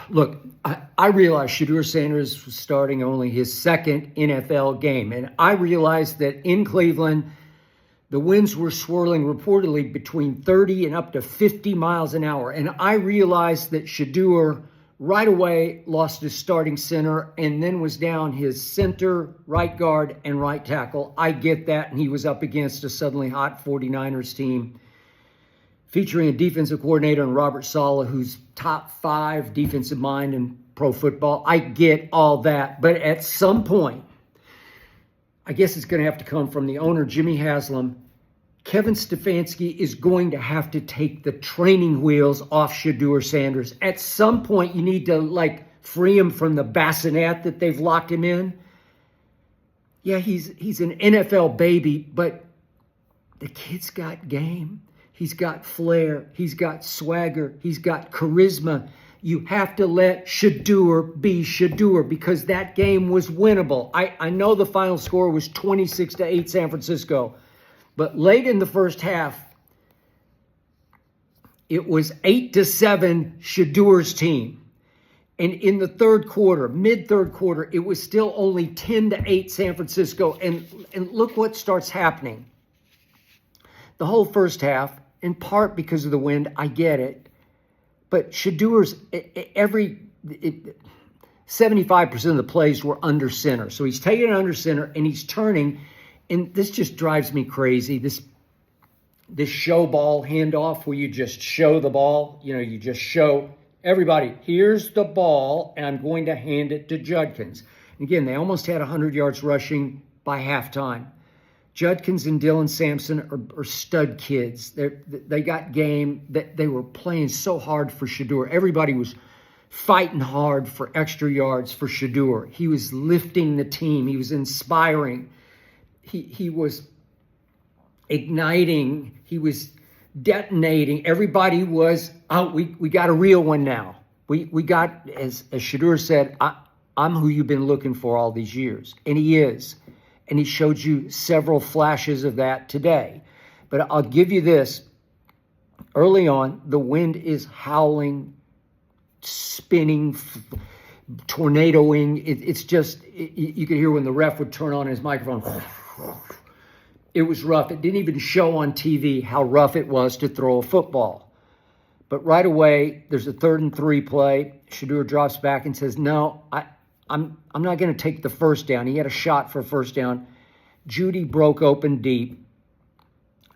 Look, I realized Shedeur Sanders was starting only his second NFL game. And I realized that in Cleveland, the winds were swirling reportedly between 30 and up to 50 miles an hour. And I realized that Shedeur right away lost his starting center and then was down his center, right guard, and right tackle. I get that. And he was up against a suddenly hot 49ers team featuring a defensive coordinator in Robert Saleh, who's top 5 defensive mind in pro football. I get all that. But at some point, I guess it's going to have to come from the owner, Jimmy Haslam. Kevin Stefanski is going to have to take the training wheels off Shedeur Sanders. At some point, you need to free him from the bassinet that they've locked him in. Yeah, he's an NFL baby, but the kid's got game. He's got flair. He's got swagger. He's got charisma. You have to let Shedeur be Shedeur because that game was winnable. I know the final score was 26-8 San Francisco, but late in the first half, it was 8-7 Shedeur's team. And in the third quarter, mid-third quarter, it was still only 10-8 San Francisco. And look what starts happening. The whole first half, in part because of the wind, I get it. But Shedeur's 75% of the plays were under center. So he's taking it under center and he's turning. And this just drives me crazy. This show ball handoff where you just show the ball. You just show everybody, here's the ball, and I'm going to hand it to Judkins. Again, they almost had 100 yards rushing by halftime. Judkins and Dylan Sampson are stud kids. They got game. They were playing so hard for Shedeur. Everybody was fighting hard for extra yards for Shedeur. He was lifting the team. He was inspiring. He was igniting. He was detonating. Everybody was out. We got a real one now. We got, as Shedeur said, I'm who you've been looking for all these years. And he is. And he showed you several flashes of that today. But I'll give you this. Early on, the wind is howling, spinning, tornadoing. It's just, you could hear when the ref would turn on his microphone. It was rough. It didn't even show on TV how rough it was to throw a football. But right away, there's a 3rd and 3 play. Shedeur drops back and says, no, I'm not going to take the first down. He had a shot for a first down. Judy broke open deep.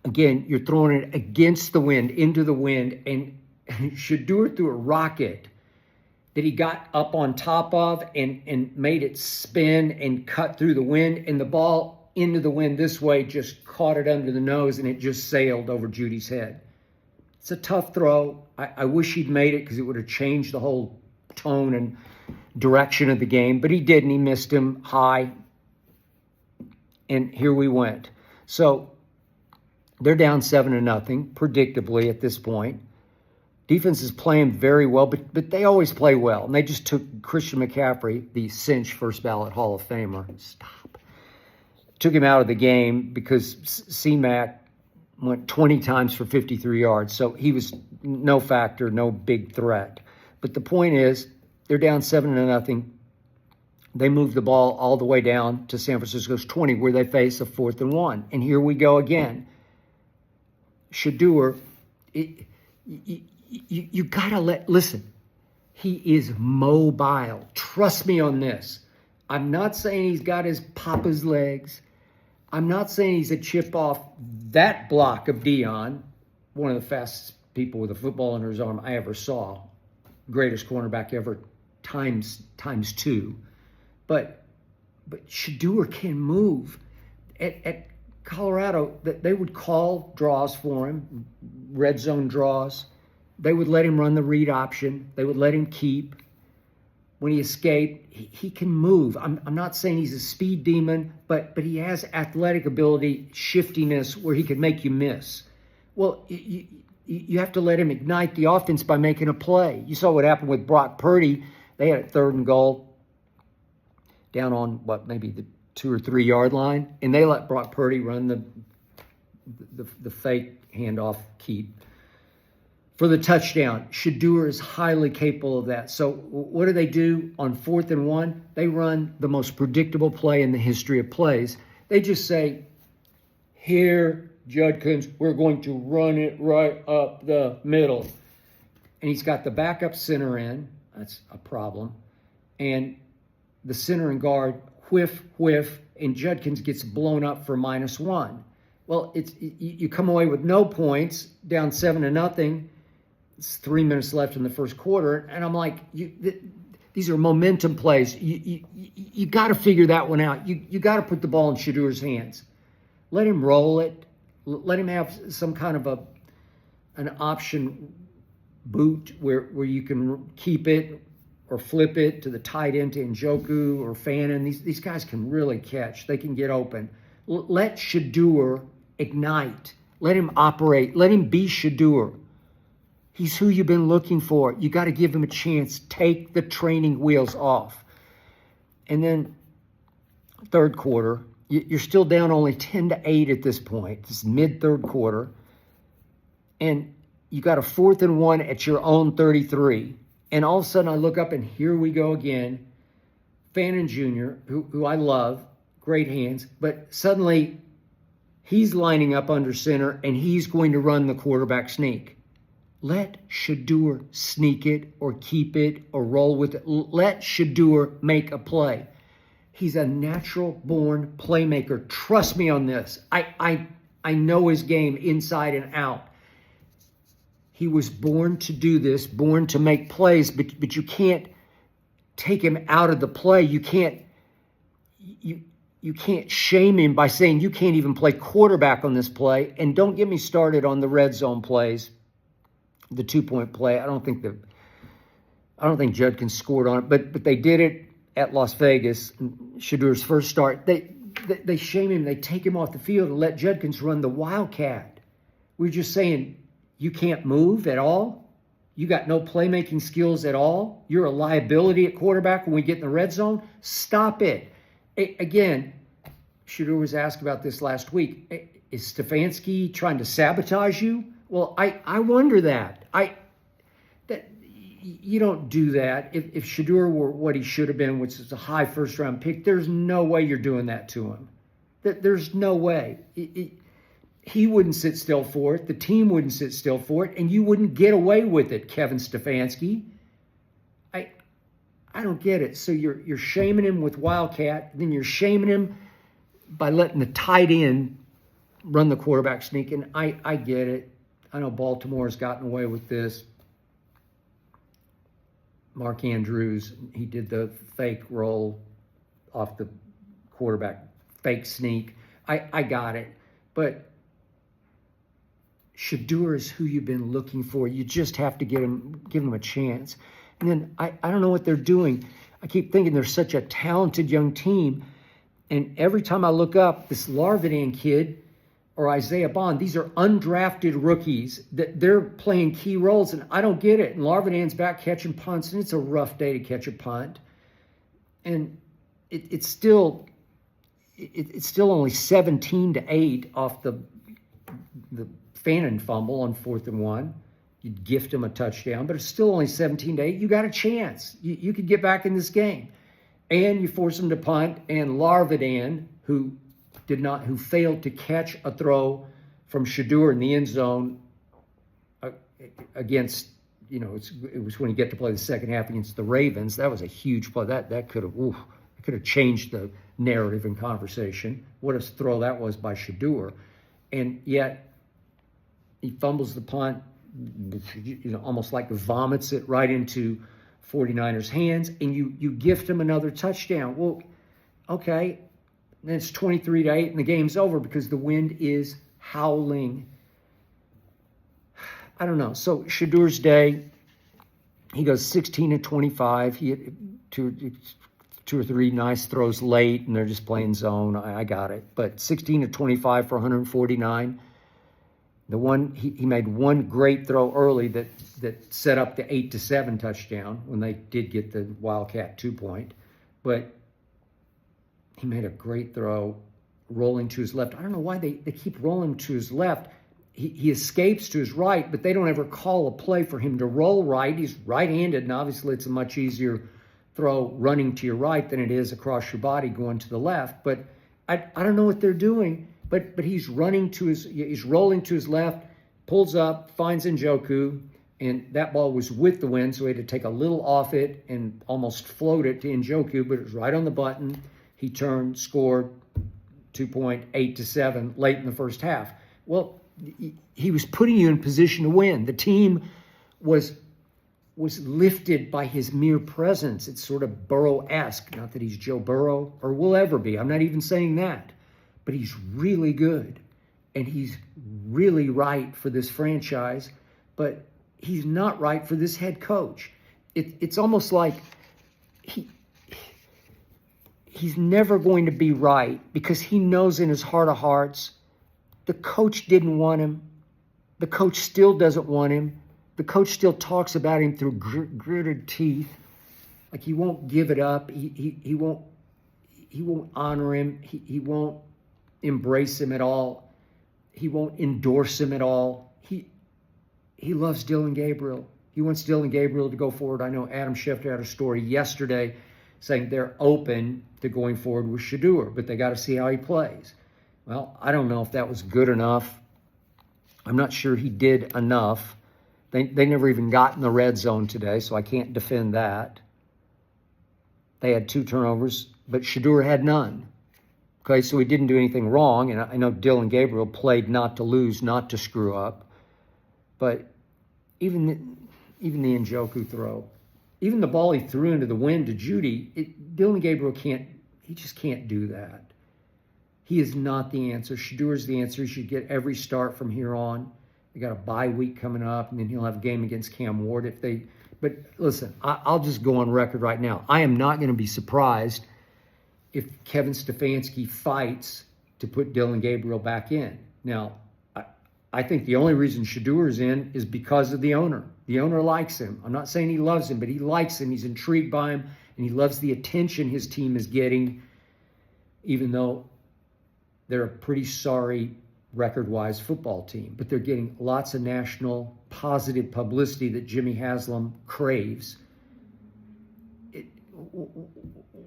Again, you're throwing it against the wind, into the wind, and Shedeur threw a rocket that he got up on top of and made it spin and cut through the wind, and the ball into the wind this way just caught it under the nose, and it just sailed over Judy's head. It's a tough throw. I wish he'd made it because it would have changed the whole tone and direction of the game, but he didn't. He missed him high, and here we went. So they're down 7-0, predictably at this point. Defense is playing very well, but they always play well, and they just took Christian McCaffrey, the cinch first ballot Hall of Famer. Stop. Took him out of the game because C-Mac went 20 times for 53 yards, so he was no factor, no big threat. But the point is, they're down 7-0. They move the ball all the way down to San Francisco's 20, where they face a 4th and 1. And here we go again. Shedeur, you gotta listen. He is mobile. Trust me on this. I'm not saying he's got his papa's legs. I'm not saying he's a chip off that block of Dion, one of the fastest people with a football under his arm I ever saw. Greatest cornerback ever, times 2. But Shedeur can move. At Colorado, they would call draws for him, red zone draws. They would let him run the read option. They would let him keep. When he escaped, he can move. I'm not saying he's a speed demon, but he has athletic ability, shiftiness, where he can make you miss. Well, you have to let him ignite the offense by making a play. You saw what happened with Brock Purdy. They had a 3rd and goal down on, maybe the 2 or 3 yard line, and they let Brock Purdy run the fake handoff keep. for the touchdown. Shedeur is highly capable of that. So what do? On 4th and 1, they run the most predictable play in the history of plays. They just say, here, Judkins, we're going to run it right up the middle. And he's got the backup center in. That's a problem. And the center and guard, whiff, and Judkins gets blown up for -1. Well, you come away with no points, down 7-0. It's 3 minutes left in the first quarter, and I'm like, these are momentum plays. You got to figure that one out. You got to put the ball in Shedeur's hands. Let him roll it. Let him have some kind of an option boot where you can keep it or flip it to the tight end to Njoku or Fannin. These guys can really catch. They can get open. Let Shedeur ignite. Let him operate. Let him be Shedeur. He's who you've been looking for. You got to give him a chance. Take the training wheels off. And then third quarter, you're still down only 10-8 at this point. It's mid-third quarter. And you got a 4th and 1 at your own 33. And all of a sudden I look up and here we go again. Fannin Jr., who I love, great hands, but suddenly he's lining up under center and he's going to run the quarterback sneak. Let Shedeur sneak it or keep it or roll with it. Let Shedeur make a play. He's a natural-born playmaker. Trust me on this. I know his game inside and out. He was born to do this, born to make plays, but you can't take him out of the play. You can't shame him by saying you can't even play quarterback on this play. And don't get me started on the red zone plays. The 2-point play. I don't think Judkins scored on it, but they did it at Las Vegas. Shedeur's first start. They shame him. They take him off the field and let Judkins run the Wildcat. We're just saying you can't move at all. You got no playmaking skills at all. You're a liability at quarterback when we get in the red zone. Stop it. Again, Shedeur was asked about this last week. Is Stefanski trying to sabotage you? Well, I wonder that. You don't do that. If Shedeur were what he should have been, which is a high first-round pick, there's no way you're doing that to him. There's no way. He wouldn't sit still for it. The team wouldn't sit still for it, and you wouldn't get away with it, Kevin Stefanski. I don't get it. So you're shaming him with Wildcat, then you're shaming him by letting the tight end run the quarterback sneak, and I get it. I know Baltimore's gotten away with this. Mark Andrews, he did the fake roll off the quarterback, fake sneak. I got it. But Shedeur is who you've been looking for. You just have to give him a chance. And then I don't know what they're doing. I keep thinking they're such a talented young team. And every time I look up, this Larvidan kid or Isaiah Bond, these are undrafted rookies that they're playing key roles, and I don't get it. And Larvidan's back catching punts, and it's a rough day to catch a punt. And it's still only 17-8 off the Fannin fumble on 4th and 1. You'd gift him a touchdown, but it's still only 17-8. You got a chance. You could get back in this game. And you force him to punt, and Larvidan, who failed to catch a throw from Shedeur in the end zone against, it was when you get to play the second half against the Ravens. That was a huge play. That could have changed the narrative and conversation. What a throw that was by Shedeur. And yet he fumbles the punt, almost like vomits it right into 49ers' hands, and you gift him another touchdown. Well, okay. Then it's 23-8 and the game's over because the wind is howling. I don't know. So Shedeur's day, he goes 16-25. He had two or three nice throws late, and they're just playing zone. I got it. But 16-25 for 149. The one he made one great throw early that set up the 8-7 touchdown when they did get the Wildcat 2-point. But he made a great throw rolling to his left. I don't know why they keep rolling to his left. he escapes to his right, but they don't ever call a play for him to roll right. He's right-handed, and obviously it's a much easier throw running to your right than it is across your body going to the left. But I don't know what they're doing, but he's rolling to his left, pulls up, finds Njoku, and that ball was with the wind, so he had to take a little off it and almost float it to Njoku, but it was right on the button. He turned, scored 2.8-7 late in the first half. Well, he was putting you in position to win. The team was lifted by his mere presence. It's sort of Burrow-esque. Not that he's Joe Burrow or will ever be. I'm not even saying that. But he's really good. And he's really right for this franchise. But he's not right for this head coach. It's almost like he's never going to be right because he knows in his heart of hearts the coach didn't want him. The coach still doesn't want him. The coach still talks about him through gritted teeth. Like he won't give it up. He won't honor him. He won't embrace him at all. He won't endorse him at all. He loves Dylan Gabriel. He wants Dylan Gabriel to go forward. I know Adam Schefter had a story yesterday saying they're open to going forward with Shedeur, but they got to see how he plays. Well, I don't know if that was good enough. I'm not sure he did enough. They never even got in the red zone today, so I can't defend that. They had 2 turnovers, but Shedeur had none. Okay, so he didn't do anything wrong, and I know Dylan Gabriel played not to lose, not to screw up. But even the Njoku throw, even the ball he threw into the wind to Judy, Dylan Gabriel just can't do that. He is not the answer. Shedeur is the answer. He should get every start from here on. They got a bye week coming up, and then he'll have a game against Cam Ward But listen, I'll just go on record right now. I am not going to be surprised if Kevin Stefanski fights to put Dylan Gabriel back in. Now, I think the only reason Shedeur is in is because of the owner. The owner likes him. I'm not saying he loves him, but he likes him. He's intrigued by him, and he loves the attention his team is getting, even though they're a pretty sorry record-wise football team. But they're getting lots of national positive publicity that Jimmy Haslam craves.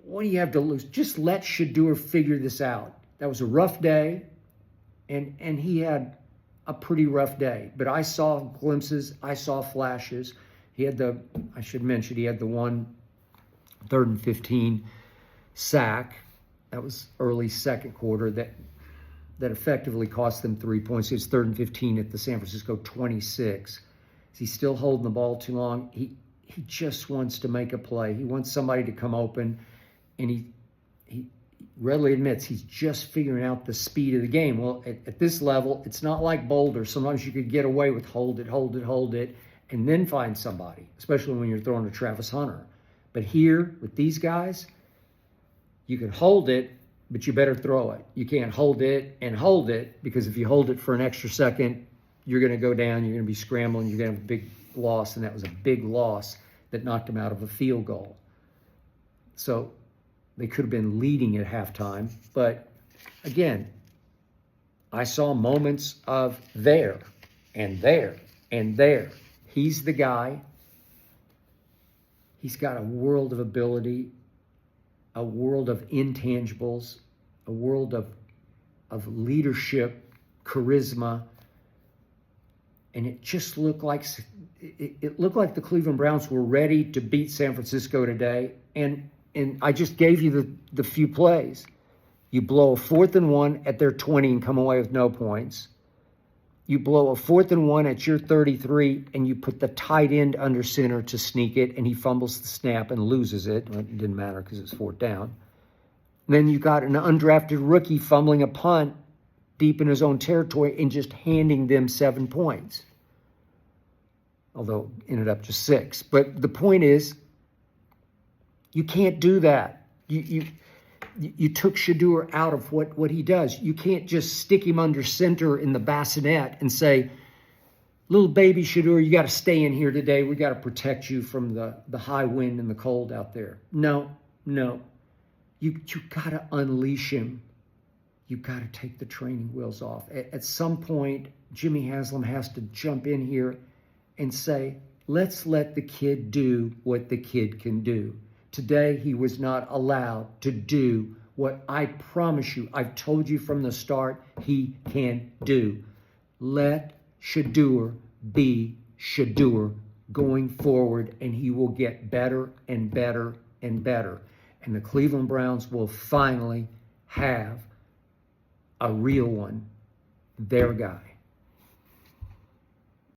What do you have to lose? Just let Shedeur figure this out. That was a rough day, and he had a pretty rough day. But I saw glimpses. I saw flashes. I should mention, he had the 1 3rd and 15 sack. That was early second quarter that effectively cost them 3 points. It's 3rd and 15 at the San Francisco 26. Is he still holding the ball too long? He just wants to make a play. He wants somebody to come open, and he readily admits he's just figuring out the speed of the game. Well, at this level, it's not like Boulder. Sometimes you could get away with hold it, and then find somebody, especially when you're throwing to Travis Hunter. But here, with these guys, you can hold it, but you better throw it. You can't hold it, because if you hold it for an extra second, you're going to go down, you're going to be scrambling, you're going to have a big loss, and that was a big loss that knocked him out of a field goal. So they could have been leading at halftime, but again, I saw moments of there and there and there. He's the guy. He's got a world of ability, a world of intangibles, a world of leadership, charisma, and it just looked like the Cleveland Browns were ready to beat San Francisco today. And I just gave you the few plays. You blow a 4th and 1 at their 20 and come away with no points. You blow a 4th and 1 at your 33, and you put the tight end under center to sneak it, and he fumbles the snap and loses it. Well, it didn't matter because it's 4th down. And then you got an undrafted rookie fumbling a punt deep in his own territory and just handing them 7 points. Although it ended up just 6. But the point is, you can't do that. You took Shedeur out of what he does. You can't just stick him under center in the bassinet and say, little baby Shedeur, you got to stay in here today. We got to protect you from the high wind and the cold out there. No. You got to unleash him. you've got to take the training wheels off. At some point, Jimmy Haslam has to jump in here and say, let's let the kid do what the kid can do. Today, he was not allowed to do what I promise you, I've told you from the start, he can do. Let Shedeur be Shedeur going forward, and he will get better and better and better. And the Cleveland Browns will finally have a real one, their guy.